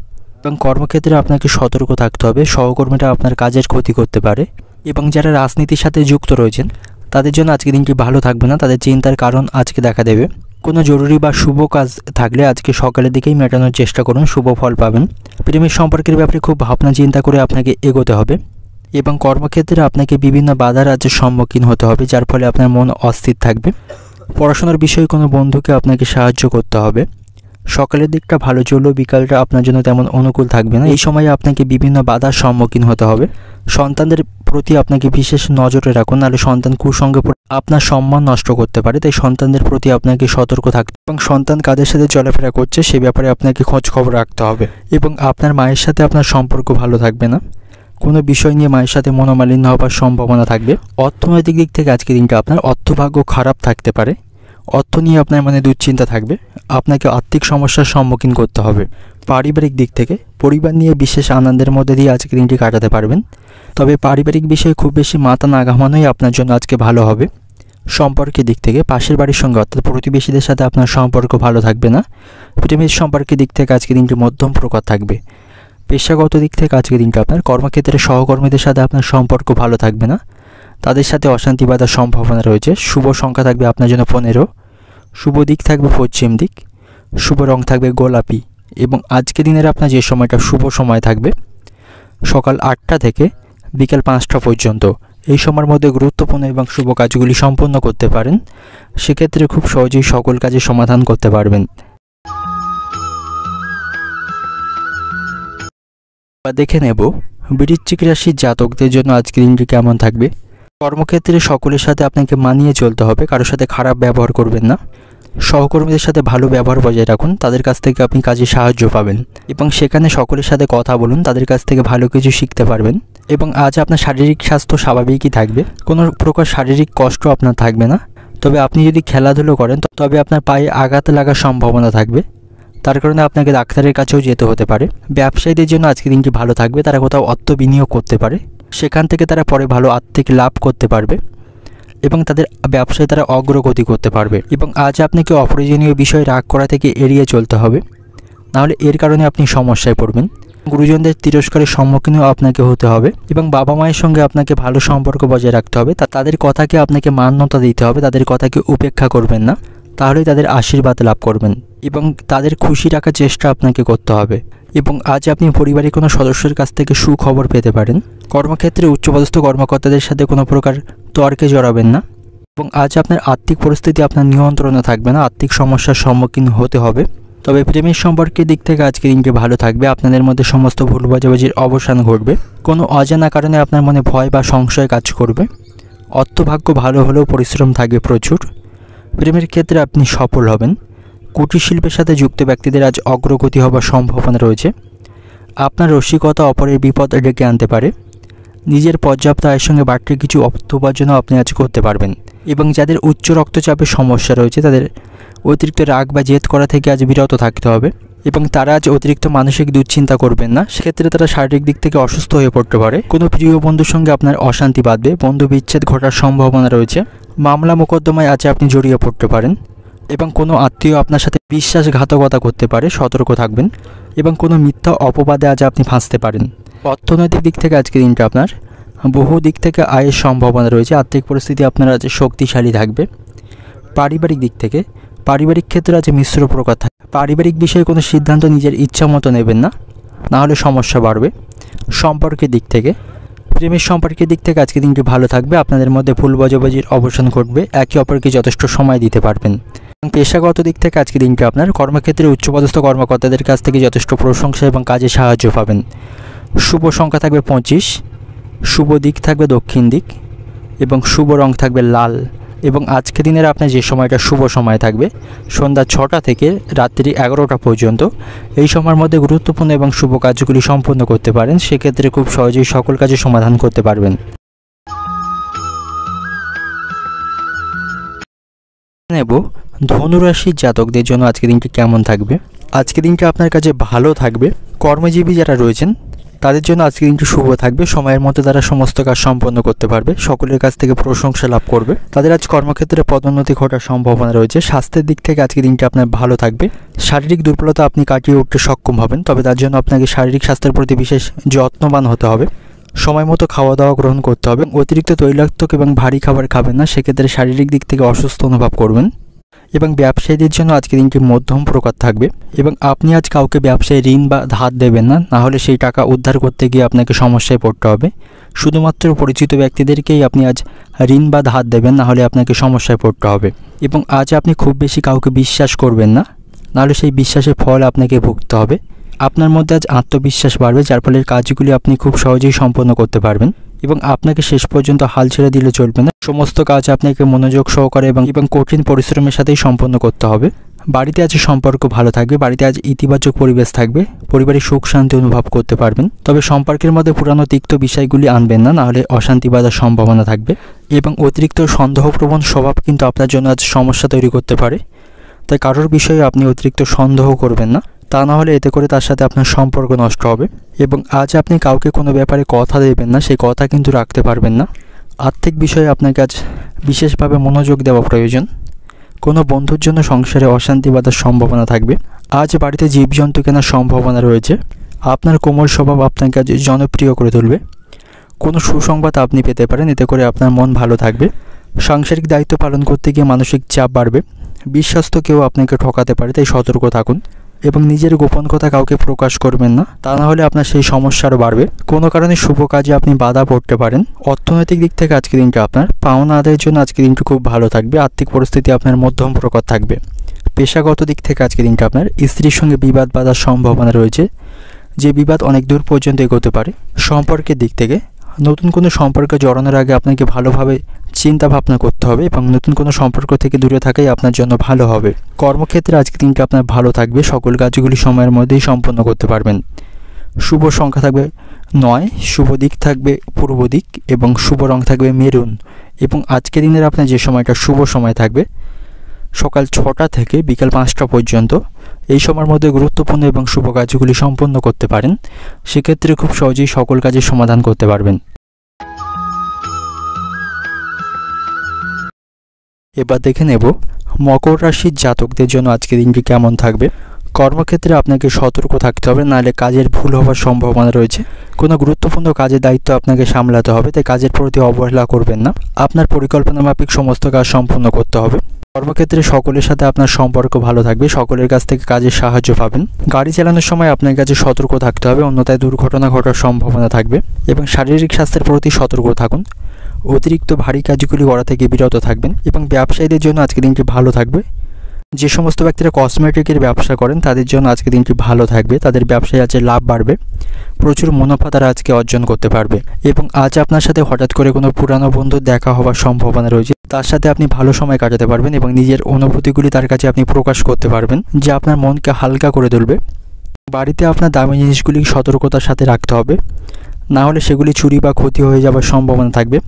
এবং কর্মক্ষেত্রে আপনাকে সতর্ক থাকতে হবে। সহকর্মীরা আপনার কাজের ক্ষতি করতে পারে। এবং যারা রাজনীতির সাথে যুক্ত রয়েছেন তাদের জন্য আজকে দিনটি ভালো থাকবে না। তাদের চিন্তার কারণ আজকে দেখা দেবে। কোনো জরুরি বা শুভ কাজ থাকলে আজকে সকালের দিকেই মেটানোর চেষ্টা করুন, শুভ ফল পাবেন। প্রেমের সম্পর্কের ব্যাপারে খুব ভাবনা চিন্তা করে আপনাকে এগোতে হবে। এবং কর্মক্ষেত্রে আপনাকে বিভিন্ন বাধার আজ সম্মুখীন হতে হবে, যার ফলে আপনার মন অস্থির থাকবে। পড়াশোনার বিষয়ে কোনো বন্ধুকে আপনাকে সাহায্য করতে হবে। সকালের দিকটা ভালো চললেও বিকালটা আপনার জন্য তেমন অনুকূল থাকবে না। এই সময়ে আপনাকে বিভিন্ন বাধার সম্মুখীন হতে হবে। সন্তানদের প্রতি আপনাকে বিশেষ নজরে রাখুন, নাহলে সন্তান কুসঙ্গে আপনার সম্মান নষ্ট করতে পারে। তাই সন্তানদের প্রতি আপনাকে সতর্ক থাকতে এবং সন্তান কাদের সাথে চলাফেরা করছে সে ব্যাপারে আপনাকে খোঁজ খবর রাখতে হবে। এবং আপনার মায়ের সাথে আপনার সম্পর্ক ভালো থাকবে না। কোনো বিষয় নিয়ে মায়ের সাথে মনোমালিন্য হওয়ার সম্ভাবনা থাকবে। অর্থনৈতিক দিক থেকে আজকের দিনটা আপনার অর্থভাগ্য খারাপ থাকতে পারে। অর্থ নিয়ে আপনার মনে দুশ্চিন্তা থাকবে, আপনাকে আর্থিক সমস্যার সম্মুখীন করতে হবে। পারিবারিক দিক থেকে পরিবার নিয়ে বিশেষ আনন্দের মধ্যে দিয়ে আজকে দিনটি কাটাতে পারবেন, তবে পারিবারিক বিষয়ে খুব বেশি মাথা না ঘামানোই আপনার জন্য আজকে ভালো হবে। সম্পর্কের দিক থেকে পাশের বাড়ির সঙ্গে অর্থাৎ প্রতিবেশীদের সাথে আপনার সম্পর্ক ভালো থাকবে না। প্রেমের সম্পর্কের দিক থেকে আজকে দিনটি মধ্যম প্রকার থাকবে। পেশাগত দিক থেকে আজকে দিনটি আপনার কর্মক্ষেত্রে সহকর্মীদের সাথে আপনার সম্পর্ক ভালো থাকবে না, তাদের সাথে অশান্তি বাঁধার সম্ভাবনা রয়েছে। শুভ সংখ্যা থাকবে আপনার জন্য 15, শুভ দিক থাকবে পশ্চিম দিক, শুভ রং থাকবে গোলাপি এবং আজকে দিনের আপনার যে সময়টা শুভ সময় থাকবে সকাল 8টা থেকে বিকেল 5টা পর্যন্ত। এই সময়ের মধ্যে গুরুত্বপূর্ণ এবং শুভ কাজগুলি সম্পন্ন করতে পারেন, সেক্ষেত্রে খুব সহজেই সকল কাজের সমাধান করতে পারবেন। দেখে নেব বৃশ্চিক রাশির জাতকদের জন্য আজকের দিনটি কেমন থাকবে। কর্মক্ষেত্রে সকলের সাথে আপনাকে মানিয়ে চলতে হবে, কারোর সাথে খারাপ ব্যবহার করবেন না। সহকর্মীদের সাথে ভালো ব্যবহার বজায় রাখুন, তাদের কাছ থেকে আপনি কাজে সাহায্য পাবেন এবং সেখানে সকলের সাথে কথা বলুন, তাদের কাছ থেকে ভালো কিছু শিখতে পারবেন। এবং আজ আপনার শারীরিক স্বাস্থ্য স্বাভাবিকই থাকবে, কোনো প্রকার শারীরিক কষ্ট আপনার থাকবে না। তবে আপনি যদি খেলাধুলো করেন তবে আপনার পায়ে আঘাত লাগার সম্ভাবনা থাকবে, তার কারণে আপনাকে ডাক্তারের কাছেও যেতে হতে পারে। ব্যবসায়ীদের জন্য আজকে দিনটি ভালো থাকবে, তারা কোথাও অর্থ বিনিয়োগ করতে পারে, সেখান থেকে তারা পরে ভালো আর্থিক লাভ করতে পারবে এবং তাদের ব্যবসায় তারা অগ্রগতি করতে পারবে। এবং আজ আপনাকে অপ্রয়োজনীয় বিষয় রাগ করা থেকে এড়িয়ে চলতে হবে, নাহলে এর কারণে আপনি সমস্যায় পড়বেন। গুরুজনদের তিরস্কারের সম্মুখীনও আপনাকে হতে হবে এবং বাবা মায়ের সঙ্গে আপনাকে ভালো সম্পর্ক বজায় রাখতে হবে। তাদের কথাকে আপনাকে মান্যতা দিতে হবে, তাদের কথাকে উপেক্ষা করবেন না, তাহলেই তাদের আশীর্বাদ লাভ করবেন এবং তাদের খুশি রাখার চেষ্টা আপনাকে করতে হবে। এবং আজ আপনি পরিবারের কোনো সদস্যের কাছ থেকে সুখবর পেতে পারেন। কর্মক্ষেত্রে উচ্চপদস্থ কর্মকর্তাদের সাথে কোনো প্রকার তর্কে জড়াবেন না এবং আজ আপনার আর্থিক পরিস্থিতি আপনার নিয়ন্ত্রণে থাকবে না, আর্থিক সমস্যার সম্মুখীন হতে হবে। তবে প্রেমের সম্পর্কের দিক থেকে আজকে দিনটি ভালো থাকবে, আপনাদের মধ্যে সমস্ত ভুল বোঝাবুঝির অবসান ঘটবে, কোনো অজানা কারণে আপনার মনে ভয় বা সংশয় কাজ করবে। অর্থভাগ্য ভালো হলেও পরিশ্রম থাকবে প্রচুর। প্রেমের ক্ষেত্রে আপনি সফল হবেন। কুটির শিল্পের সাথে যুক্ত ব্যক্তিদের আজ অগ্রগতি হবার সম্ভাবনা রয়েছে। আপনার রসিকতা অপরের বিপদ ডেকে আনতে পারে। নিজের পর্যাপ্ত আয়ের সঙ্গে বাড়তি কিছু অর্থ উপার্জনও আপনি আজ করতে পারবেন। এবং যাদের উচ্চ রক্তচাপের সমস্যা রয়েছে তাদের অতিরিক্ত রাগ বা জেদ করা থেকে আজ বিরত থাকতে হবে এবং তারা আজ অতিরিক্ত মানসিক দুশ্চিন্তা করবেন না, সেক্ষেত্রে তারা শারীরিক দিক থেকে অসুস্থ হয়ে পড়তে পারে। কোনো প্রিয় বন্ধুর সঙ্গে আপনার অশান্তি বাঁধবে, বন্ধু বিচ্ছেদ ঘটার সম্ভাবনা রয়েছে। মামলা মোকদ্দমায় আজ আপনি জড়িয়ে পড়তে পারেন এবং কোনো আত্মীয় আপনার সাথে বিশ্বাসঘাতকতা করতে পারে, সতর্ক থাকবেন। এবং কোনো মিথ্যা অপবাদে আজ আপনি ফাঁসতে পারেন। অর্থনৈতিক দিক থেকে আজকে দিনটা আপনার বহু দিক থেকে আয়ের সম্ভাবনা রয়েছে, আর্থিক পরিস্থিতি আপনার আজ শক্তিশালী থাকবে। পারিবারিক দিক থেকে পারিবারিক ক্ষেত্রে আজ মিশ্র প্রকার থাকে। পারিবারিক বিষয়ে কোনো সিদ্ধান্ত নিজের ইচ্ছা মতো নেবেন না, নাহলে সমস্যা বাড়বে। সম্পর্কের দিক থেকে প্রেমের সম্পর্কের দিক থেকে আজকে দিনটি ভালো থাকবে, আপনাদের মধ্যে ভুল বোঝাবুঝির অবসান ঘটবে, একে অপরকে যথেষ্ট সময় দিতে পারবেন। এবং পেশাগত দিক থেকে আজকে দিনটি আপনার কর্মক্ষেত্রে উচ্চপদস্থ কর্মকর্তাদের কাছ থেকে যথেষ্ট প্রশংসা এবং কাজে সাহায্য পাবেন। শুভ সংখ্যা থাকবে 25, শুভ দিক থাকবে দক্ষিণ দিক এবং শুভ রং থাকবে লাল। এবং আজকে দিনের আপনার যে সময়টা শুভ সময় থাকবে সন্ধ্যা 6টা থেকে রাত্রি 11টা পর্যন্ত। এই সময়ের মধ্যে গুরুত্বপূর্ণ এবং শুভ কাজগুলি সম্পন্ন করতে পারেন, সেক্ষেত্রে খুব সহজেই সকল কাজে সমাধান করতে পারবেন। নেব ধনুরাশির জাতকদের জন্য আজকে দিনটি কেমন থাকবে। আজকে দিনটি আপনার কাছে ভালো থাকবে। কর্মজীবী যারা রয়েছেন তাদের জন্য আজকে দিনটি শুভ থাকবে, সময়ের মধ্যে তারা সমস্ত কাজ সম্পন্ন করতে পারবে, সকলের কাছ থেকে প্রশংসা লাভ করবে, তাদের আজ কর্মক্ষেত্রে পদোন্নতি ঘটার সম্ভাবনা রয়েছে। স্বাস্থ্যের দিক থেকে আজকে দিনটি আপনার ভালো থাকবে। শারীরিক দুর্বলতা আপনি কাটিয়ে উঠতে সক্ষম হবেন, তবে তার জন্য আপনাকে শারীরিক স্বাস্থ্যের প্রতি বিশেষ যত্নবান হতে হবে। সময় মতো খাওয়া দাওয়া গ্রহণ করতে হবে, অতিরিক্ত তৈলাক্ত এবং ভারী খাবার খাবেন না, সেক্ষেত্রে শারীরিক দিক থেকে অসুস্থ অনুভব করবেন। এবং ব্যবসায়ীদের জন্য আজকে দিনটি মধ্যম প্রকার থাকবে এবং আপনি আজ কাউকে ব্যবসায় ঋণ বা ধার দেবেন না, নাহলে সেই টাকা উদ্ধার করতে গিয়ে আপনাকে সমস্যায় পড়তে হবে। শুধুমাত্র পরিচিত ব্যক্তিদেরকেই আপনি আজ ঋণ বা ধার দেবেন, নাহলে আপনাকে সমস্যায় পড়তে হবে। এবং আজ আপনি খুব বেশি কাউকে বিশ্বাস করবেন না, নাহলে সেই বিশ্বাসের ফল আপনাকে ভুগতে হবে। আপনার মধ্যে আজ আত্মবিশ্বাস বাড়বে, যার ফলে কাজগুলি আপনি খুব সহজেই সম্পন্ন করতে পারবেন এবং আপনাকে শেষ পর্যন্ত হাল ছেড়ে দিলে চলবে না। সমস্ত কাজ আপনাকে মনোযোগ সহকারে এবং কঠিন পরিশ্রমের সাথেই সম্পন্ন করতে হবে। বাড়িতে আজ সম্পর্ক ভালো থাকবে, বাড়িতে আজ ইতিবাচক পরিবেশ থাকবে, পরিবারে সুখ শান্তি অনুভব করতে পারবেন। তবে সম্পর্কের মধ্যে পুরানো তিক্ত বিষয়গুলি আনবেন না, নাহলে অশান্তি বাঁধার সম্ভাবনা থাকবে। এবং অতিরিক্ত সন্দেহপ্রবণ স্বভাব কিন্তু আপনার জন্য আজ সমস্যা তৈরি করতে পারে। তাই কারোর বিষয়ে আপনি অতিরিক্ত সন্দেহ করবেন না, তা না হলে এতে করে তার সাথে আপনার সম্পর্ক নষ্ট হবে। এবং আজ আপনি কাউকে কোনো ব্যাপারে কথা দেবেন না, সেই কথা কিন্তু রাখতে পারবেন না। আর্থিক বিষয়ে আপনাকে আজ বিশেষভাবে মনোযোগ দেওয়া প্রয়োজন। কোনো বন্ধুর জন্য সংসারে অশান্তি বাঁধার সম্ভাবনা থাকবে। আজ বাড়িতে জীবজন্তু কেনার সম্ভাবনা রয়েছে। আপনার কোমল স্বভাব আপনাকে আজ জনপ্রিয় করে তুলবে। কোনো সুসংবাদ আপনি পেতে পারেন, এতে করে আপনার মন ভালো থাকবে। সাংসারিক দায়িত্ব পালন করতে গিয়ে মানসিক চাপ বাড়বে। বিশ্বস্ত কেউ আপনাকে ঠকাতে পারে, তাই সতর্ক থাকুন। এবং নিজের গোপন কথা কাউকে প্রকাশ করবেন না, তা না হলে আপনার সেই সমস্যারও বাড়বে। কোনো কারণে শুভ কাজে আপনি বাধা পড়তে পারেন। অর্থনৈতিক দিক থেকে আজকের দিনটা আপনার পাওনা আদায়ের জন্য আজকের দিনটি খুব ভালো থাকবে। আর্থিক পরিস্থিতি আপনার মধ্যম প্রকার থাকবে। পেশাগত দিক থেকে আজকের দিনটা আপনার স্ত্রীর সঙ্গে বিবাদ বাঁধার সম্ভাবনা রয়েছে, যে বিবাদ অনেক দূর পর্যন্ত এগোতে পারে। সম্পর্কের দিক থেকে নতুন কোনো সম্পর্কে জড়ানোর আগে আপনাকে ভালোভাবে চিন্তা ভাবনা করতে হবে এবং নতুন কোনো সম্পর্ক থেকে দূরে থাকাই আপনার জন্য ভালো হবে। কর্মক্ষেত্রে আজকের দিনটা আপনার ভালো থাকবে, সকল কাজগুলি সময়ের মধ্যেই সম্পন্ন করতে পারবেন। শুভ সংখ্যা থাকবে 9, শুভ দিক থাকবে পূর্ব দিক এবং শুভ রং থাকবে মেরুন। এবং আজকের দিনের আপনার যে সময়টা শুভ সময় থাকবে সকাল 6টা থেকে বিকাল 5টা পর্যন্ত। এই সময়ের মধ্যে গুরুত্বপূর্ণ এবং শুভ কাজগুলি সম্পন্ন করতে পারেন। সেক্ষেত্রে খুব সহজেই সকল কাজের সমাধান করতে পারবেন। এবার দেখে নেব মকর রাশির জাতকদের জন্য আজকের দিনটি কেমন থাকবে। কর্মক্ষেত্রে আপনাকে সতর্ক থাকতে হবে, নাহলে কাজের ভুল হওয়ার সম্ভাবনা রয়েছে। কোনো গুরুত্বপূর্ণ কাজের দায়িত্ব আপনাকে সামলাতে হবে, তাই কাজের প্রতি অবহেলা করবেন না। আপনার পরিকল্পনা মাফিক সমস্ত কাজ সম্পূর্ণ করতে হবে। কর্মক্ষেত্রে সকলের সাথে আপনার সম্পর্ক ভালো থাকবে, সকলের কাছ থেকে কাজের সাহায্য পাবেন। গাড়ি চালানোর সময় আপনার কাছে সতর্ক থাকতে হবে, অন্যথায় দুর্ঘটনা ঘটার সম্ভাবনা থাকবে। এবং শারীরিক স্বাস্থ্যের প্রতি সতর্ক থাকুন। অতিরিক্ত ভারী কাজগুলি করা থেকে বিরত থাকবেন। এবং ব্যবসায়ীদের জন্য আজকের দিনটি ভালো থাকবে। যে সমস্ত ব্যক্তিরা কসমেটিকের ব্যবসা করেন তাদের জন্য আজকের দিনটি ভালো থাকবে। তাদের ব্যবসায় আজ লাভ বাড়বে, প্রচুর মুনাফা তারা আজকে অর্জন করতে পারবে। এবং আজ আপনার সাথে হঠাৎ করে কোনো পুরানো বন্ধুর দেখা হওয়ার সম্ভাবনা রয়েছে, তার সাথে আপনি ভালো সময় কাটাতে পারবেন এবং নিজের অনুভূতিগুলি তার কাছে আপনি প্রকাশ করতে পারবেন, যা আপনার মনকে হালকা করে তুলবে। বাড়িতে আপনার দামি জিনিসগুলি সতর্কতার সাথে রাখতে হবে, না হলে সেগুলি চুরি বা ক্ষতি হয়ে যাওয়ার সম্ভাবনা থাকবে।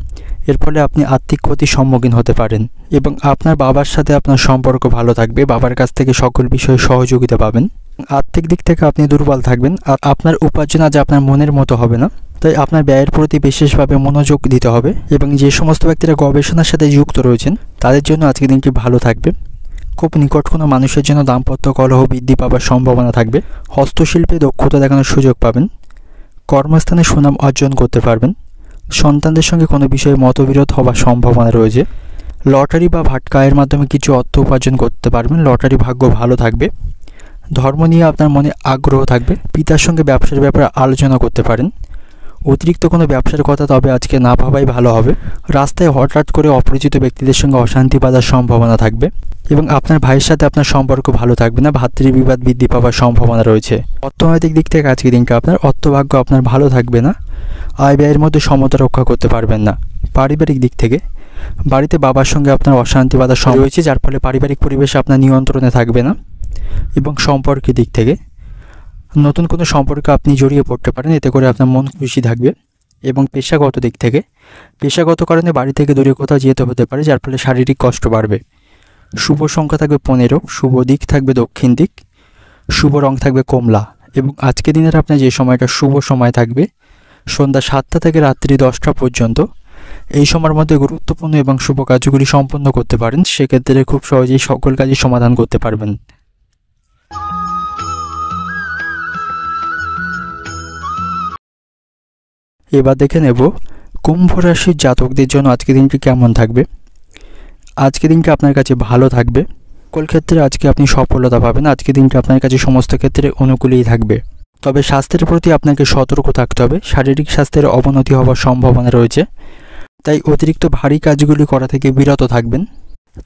এর ফলে আপনি আর্থিক ক্ষতির সম্মুখীন হতে পারেন। এবং আপনার বাবার সাথে আপনার সম্পর্ক ভালো থাকবে, বাবার কাছ থেকে সকল বিষয়ে সহযোগিতা পাবেন। আর্থিক দিক থেকে আপনি দুর্বল থাকবেন, আর আপনার উপার্জন আজ আপনার মনের মতো হবে না, তাই আপনার ব্যয়ের প্রতি বিশেষভাবে মনোযোগ দিতে হবে। এবং যে সমস্ত ব্যক্তিরা গবেষণার সাথে যুক্ত রয়েছেন তাদের জন্য আজকের দিনটি ভালো থাকবে। খুব নিকট কোনো মানুষের জন্য দাম্পত্য কলহ বৃদ্ধি পাওয়ার সম্ভাবনা থাকবে। হস্তশিল্পে দক্ষতা দেখানোর সুযোগ পাবেন। কর্মস্থানে সুনাম অর্জন করতে পারবেন। সন্তানদের সঙ্গে কোনো বিষয়ে মতবিরোধ হওয়ার সম্ভাবনা রয়েছে। লটারি বা ভাটকা এর মাধ্যমে কিছু অর্থ উপার্জন করতে পারবেন। লটারি ভাগ্য ভালো থাকবে। ধর্ম নিয়ে আপনার মনে আগ্রহ থাকবে। পিতার সঙ্গে ব্যবসার ব্যাপারে আলোচনা করতে পারেন। অতিরিক্ত কোনো ব্যবসার কথা তবে আজকে না ভাবাই ভালো হবে। রাস্তায় হঠাৎ করে অপরিচিত ব্যক্তিদের সঙ্গে অশান্তি বাঁধার সম্ভাবনা থাকবে। এবং আপনার ভাইয়ের সাথে আপনার সম্পর্ক ভালো থাকবে না, ভাতৃবিবাদ বৃদ্ধি পাওয়ার সম্ভাবনা রয়েছে। অর্থনৈতিক দিক থেকে আজকের দিনটা আপনার অর্থভাগ্য আপনার ভালো থাকবে না, আয় ব্যয়ের মধ্যে সমতা রক্ষা করতে পারবেন না। পারিবারিক দিক থেকে বাড়িতে বাবার সঙ্গে আপনার অশান্তি বাঁধার সম্ভাবনা রয়েছে, যার ফলে পারিবারিক পরিবেশ আপনার নিয়ন্ত্রণে থাকবে না। এবং সম্পর্কের দিক থেকে নতুন কোনো সম্পর্কে আপনি জড়িয়ে পড়তে পারেন, এতে করে আপনার মন খুশি থাকবে। এবং পেশাগত দিক থেকে পেশাগত কারণে বাড়ি থেকে দূরে কোথাও যেতে হতে পারে, যার ফলে শারীরিক কষ্ট বাড়বে। শুভ সংখ্যা থাকবে 15, শুভ দিক থাকবে দক্ষিণ দিক, শুভ রং থাকবে কমলা। এবং আজকে দিনের আপনার যে সময়টা শুভ সময় থাকবে সন্ধ্যা 7টা থেকে রাত্রি 10টা পর্যন্ত। এই সময়ের মধ্যে গুরুত্বপূর্ণ এবং শুভ কাজগুলি সম্পন্ন করতে পারেন, সেক্ষেত্রে খুব সহজেই সকল কাজই সমাধান করতে পারবেন। এবার দেখে নেব কুম্ভ রাশির জাতকদের জন্য আজকে দিনটি কেমন থাকবে। আজকে দিনটি আপনার কাছে ভালো থাকবে। সকল ক্ষেত্রে আজকে আপনি সফলতা পাবেন। আজকে দিনটি আপনার কাছে সমস্ত ক্ষেত্রে অনুকূলেই থাকবে। তবে স্বাস্থ্যের প্রতি আপনাকে সতর্ক থাকতে হবে। শারীরিক স্বাস্থ্যের অবনতি হওয়ার সম্ভাবনা রয়েছে, তাই অতিরিক্ত ভারী কাজগুলি করা থেকে বিরত থাকবেন,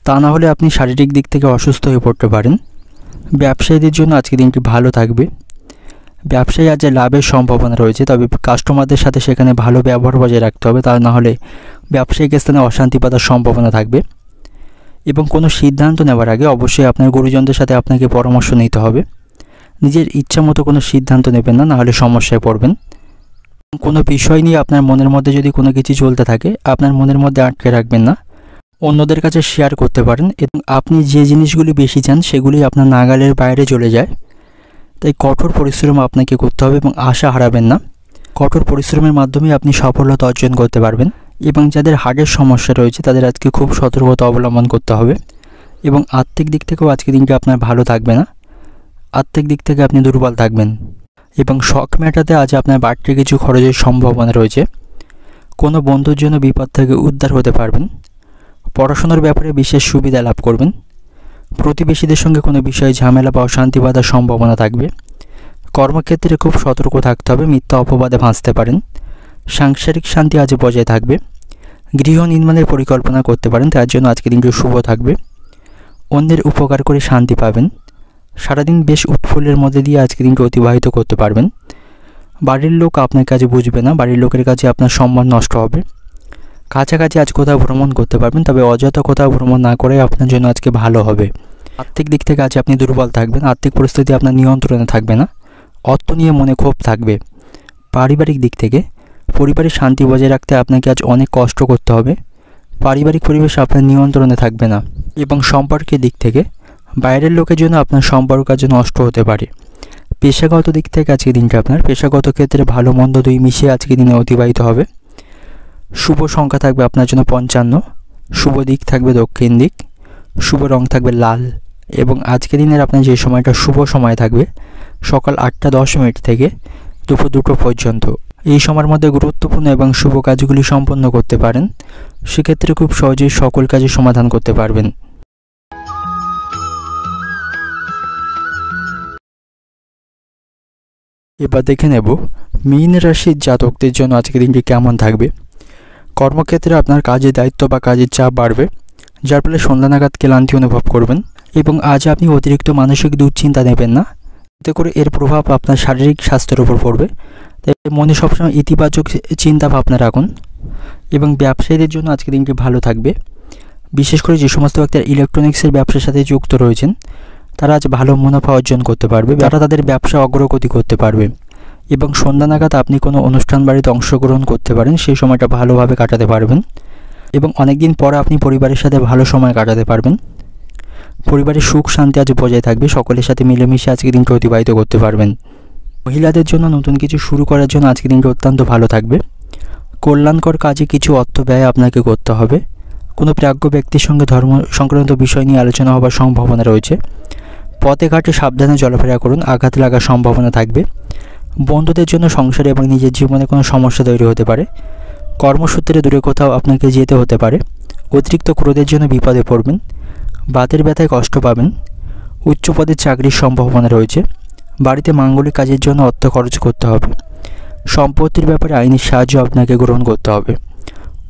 তা না হলে আপনি শারীরিক দিক থেকে অসুস্থ হয়ে পড়তে পারেন। ব্যবসায়ীদের জন্য আজকে দিনটি ভালো থাকবে। ব্যবসায়ী আজ লাভের সম্ভাবনা রয়েছে, তবে কাস্টমারদের সাথে সেখানে ভালো ব্যবহার বজায় রাখতে হবে, তা না হলে ব্যবসায়িক স্থানে অশান্তি বাঁধার সম্ভাবনা থাকবে। এবং কোনো সিদ্ধান্ত নেওয়ার আগে অবশ্যই আপনার গুরুজনদের সাথে আপনাকে পরামর্শ নিতে হবে। নিজের ইচ্ছা মতো কোনো সিদ্ধান্ত নেবেন না, নাহলে সমস্যায় পড়বেন। কোনো বিষয় নিয়ে আপনার মনের মধ্যে যদি কোনো কিছু চলতে থাকে, আপনার মনের মধ্যে আটকে রাখবেন না, অন্যদের কাছে শেয়ার করতে পারেন এবং আপনি যে জিনিসগুলি বেশি চান সেগুলি আপনার নাগালের বাইরে চলে যায়। তাই কঠোর পরিশ্রম আপনাকে করতে হবে এবং আশা হারাবেন না। কঠোর পরিশ্রমের মাধ্যমে আপনি সফলতা অর্জন করতে পারবেন। এবং যাদের হার্টের সমস্যা রয়েছে তাদের আজকে খুব সতর্কতা অবলম্বন করতে হবে। এবং আর্থিক দিক থেকেও আজকে দিনটা আপনার ভালো থাকবে না, আর্থিক দিক থেকে আপনি দুর্বল থাকবেন। এবং শখ মেটাতে আজ আপনার বাড়তি কিছু খরচের সম্ভাবনা রয়েছে। কোনো বন্ধুর জন্য বিপদ থেকে উদ্ধার হতে পারবেন। পড়াশোনার ব্যাপারে বিশেষ সুবিধা লাভ করবেন। প্রতিবেশীদের সঙ্গে কোনো বিষয়ে ঝামেলা বা অশান্তি বাঁধার সম্ভাবনা থাকবে। কর্মক্ষেত্রে খুব সতর্ক থাকতে হবে, মিথ্যা অপবাদে ভাসতে পারেন। সাংসারিক শান্তি আজ বজায় থাকবে। গৃহ নির্মাণের পরিকল্পনা করতে পারেন, তার জন্য আজকে দিনটি শুভ থাকবে। অন্যের উপকার করে শান্তি পাবেন। সারাদিন বেশ উৎফুল্লের মধ্যে দিয়ে আজকে দিনটি অতিবাহিত করতে পারবেন। বাড়ির লোক আপনার কাছে বুঝবে না, বাড়ির লোকের কাছে আপনার সম্মান নষ্ট হবে। কাছাকাছি আজ কোথাও ভ্রমণ করতে পারবেন, তবে অযথা কোথাও ভ্রমণ না করে আপনার জন্য আজকে ভালো হবে। আর্থিক দিক থেকে আজ আপনি দুর্বল থাকবেন, আর্থিক পরিস্থিতি আপনার নিয়ন্ত্রণে থাকবে না, অর্থ নিয়ে মনে ক্ষোভ থাকবে। পারিবারিক দিক থেকে পরিবারের শান্তি বজায় রাখতে আপনাকে আজ অনেক কষ্ট করতে হবে। পারিবারিক পরিবেশ আপনার নিয়ন্ত্রণে থাকবে না। এবং সম্পর্কের দিক থেকে বাইরের লোকের জন্য আপনার সম্পর্ক আজ নষ্ট হতে পারে। পেশাগত দিক থেকে আজকে দিনটা আপনার পেশাগত ক্ষেত্রে ভালো মন্দ দুই মিশিয়ে আজকে দিনে অতিবাহিত হবে। শুভ সংখ্যা থাকবে আপনার জন্য 55, শুভ দিক থাকবে দক্ষিণ দিক, শুভ রং থাকবে লাল। এবং আজকে দিনের আপনার যে সময়টা শুভ সময় থাকবে সকাল 8:10 থেকে দুপুর 2টো পর্যন্ত। এই সময়ের মধ্যে গুরুত্বপূর্ণ এবং শুভ কাজগুলি সম্পন্ন করতে পারেন। সেক্ষেত্রে খুব সহজেই সকল কাজের সমাধান করতে পারবেন। এবার দেখে নেব মীন রাশির জাতকদের জন্য আজকে দিনটি কেমন থাকবে। কর্মক্ষেত্রে আপনার কাজের দায়িত্ব বা কাজের চাপ বাড়বে, যার ফলে সন্ধ্যা নাগাদ ক্লান্তি অনুভব করবেন। এবং আজ আপনি অতিরিক্ত মানসিক দুশ্চিন্তা নেবেন না, এতে করে এর প্রভাব আপনার শারীরিক স্বাস্থ্যের উপর পড়বে। তাই মনে সবসময় ইতিবাচক চিন্তা ভাবনা রাখুন। এবং ব্যবসায়ীদের জন্য আজকে দিনটি ভালো থাকবে। বিশেষ করে যে সমস্ত ব্যক্তিরা ইলেকট্রনিক্সের ব্যবসার সাথে যুক্ত রয়েছেন তারা আজ ভালো মুনাফা অর্জন করতে পারবে, তারা তাদের ব্যবসা অগ্রগতি করতে পারবে। এবং সন্ধ্যা নাগাদ আপনি কোনো অনুষ্ঠান বাড়িতে অংশগ্রহণ করতে পারেন, সেই সময়টা ভালোভাবে কাটাতে পারবেন। এবং অনেক দিন পরে আপনি পরিবারের সাথে ভালো সময় কাটাতে পারবেন। পরিবারের সুখ শান্তি আজ বজায় থাকবে, সকলের সাথে মিলেমিশে আজকে দিনটি অতিবাহিত করতে পারবেন। মহিলাদের জন্য নতুন কিছু শুরু করার জন্য আজকে দিনটি অত্যন্ত ভালো থাকবে। কল্যাণকর কাজে কিছু অর্থ ব্যয় আপনাকে করতে হবে। কোনো প্রাজ্ঞ ব্যক্তির সঙ্গে ধর্ম সংক্রান্ত বিষয় নিয়ে আলোচনা হওয়ার সম্ভাবনা রয়েছে। পথে ঘাটে সাবধানে চলাফেরা করুন, আঘাত লাগার সম্ভাবনা থাকবে। বন্ধুদের জন্য সংসারে এবং নিজের জীবনে কোনো সমস্যা তৈরি হতে পারে। কর্মসূত্রে দূরে কোথাও আপনাকে যেতে হতে পারে। অতিরিক্ত ক্রোধের জন্য বিপদে পড়বেন। বাতের ব্যথায় কষ্ট পাবেন। উচ্চ পদের চাকরির সম্ভাবনা রয়েছে। বাড়িতে মাঙ্গলিক কাজের জন্য অর্থ খরচ করতে হবে। সম্পত্তির ব্যাপারে আইনি সাহায্য আপনাকে গ্রহণ করতে হবে।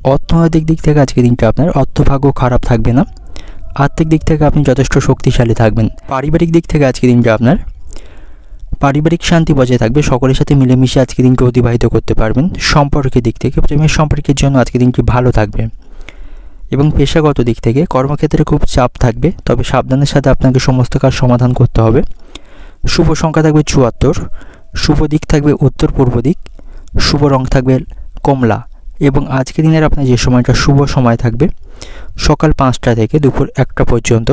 অর্থনৈতিক দিক থেকে আজকে দিনটা আপনার অর্থভাগ্য খারাপ থাকবে না। আর্থিক দিক থেকে আপনি যথেষ্ট শক্তিশালী থাকবেন। পারিবারিক দিক থেকে আজকে দিনটা আপনার পারিবারিক শান্তি বজায় থাকবে, সকলের সাথে মিলেমিশে আজকে দিনটি অতিবাহিত করতে পারবেন। সম্পর্কের দিক থেকে প্রেমের সম্পর্কের জন্য আজকে দিনটি ভালো থাকবে। এবং পেশাগত দিক থেকে কর্মক্ষেত্রে খুব চাপ থাকবে, তবে সাবধানের সাথে আপনাকে সমস্ত কাজ সমাধান করতে হবে। শুভ সংখ্যা থাকবে 74, শুভ দিক থাকবে উত্তর পূর্ব দিক, শুভ রং থাকবে কমলা। এবং আজকে দিনের আপনার যে সময়টা শুভ সময় থাকবে সকাল 5টা থেকে দুপুর 1টা পর্যন্ত।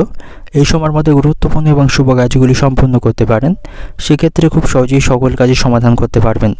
এই সময়ের মধ্যে গুরুত্বপূর্ণ এবং শুভ কাজগুলি সম্পন্ন করতে পারেন। সেক্ষেত্রে খুব সহজেই সকল কাজের সমাধান করতে পারবেন।